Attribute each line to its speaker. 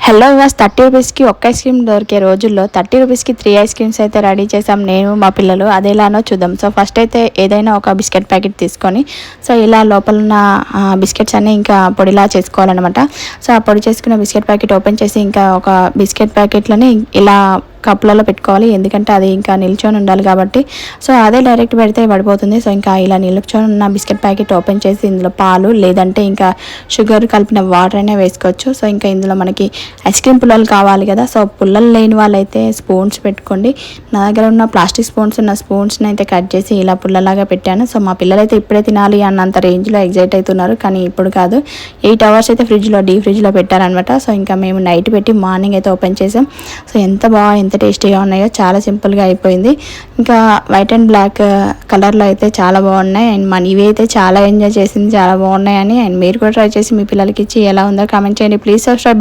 Speaker 1: Hello was 30 రూపీస్కి ఒక్క ice cream దొరికే రోజుల్లో 30 రూపీస్కి 3 ఐస్ క్రీమ్స్ అయితే రెడీ చేసాం నేను మా పిల్లలు. అది ఎలానో చూద్దాం. సో ఫస్ట్ అయితే ఏదైనా ఒక బిస్కెట్ ప్యాకెట్ తీసుకొని సో ఇలా లోపల ఉన్న బిస్కెట్స్ అన్నీ ఇంకా పొడిలా చేసుకోవాలన్నమాట. సో ఆ పొడి చేసుకున్న బిస్కెట్ ప్యాకెట్ ఓపెన్ చేసి ఇంకా ఒక బిస్కెట్ ప్యాకెట్లని ఇలా కప్పులలో పెట్టుకోవాలి, ఎందుకంటే అది ఇంకా నిల్చొని ఉండాలి కాబట్టి. సో అదే డైరెక్ట్ పెడితే పడిపోతుంది. సో ఇంకా ఇలా నిల్చొని ఉన్న బిస్కెట్ ప్యాకెట్ ఓపెన్ చేసి ఇందులో పాలు లేదంటే ఇంకా షుగర్ కలిపిన వాటర్ అయినా వేసుకోవచ్చు. సో ఇంకా ఇందులో మనకి ఐస్ క్రీమ్ పుల్లలు కావాలి కదా. సో పుల్లలు లేని వాళ్ళైతే స్పూన్స్ పెట్టుకోండి. నా దగ్గర ఉన్న ప్లాస్టిక్ స్పూన్స్ ఉన్న స్పూన్స్ని అయితే కట్ చేసి ఇలా పుల్లలాగా పెట్టాను. సో మా పిల్లలైతే ఇప్పుడే తినాలి అన్నంత రేంజ్లో ఎగ్జైట్ అవుతున్నారు, కానీ ఇప్పుడు కాదు. 8 hours అయితే డీప్ ఫ్రిడ్జ్లో పెట్టారనమాట. సో ఇంకా మేము నైట్ పెట్టి మార్నింగ్ అయితే ఓపెన్ చేసాం. సో ఎంత టేస్టీగా ఉన్నాయో, చాలా సింపుల్గా అయిపోయింది. ఇంకా వైట్ అండ్ బ్లాక్ కలర్లో అయితే చాలా బాగున్నాయి. అండ్ మనీవి అయితే చాలా ఎంజాయ్ చేసింది, చాలా బాగున్నాయని. అండ్ మీరు కూడా ట్రై చేసి మీ పిల్లలకి ఇచ్చి ఎలా ఉందో కామెంట్ చేయండి. Please subscribe.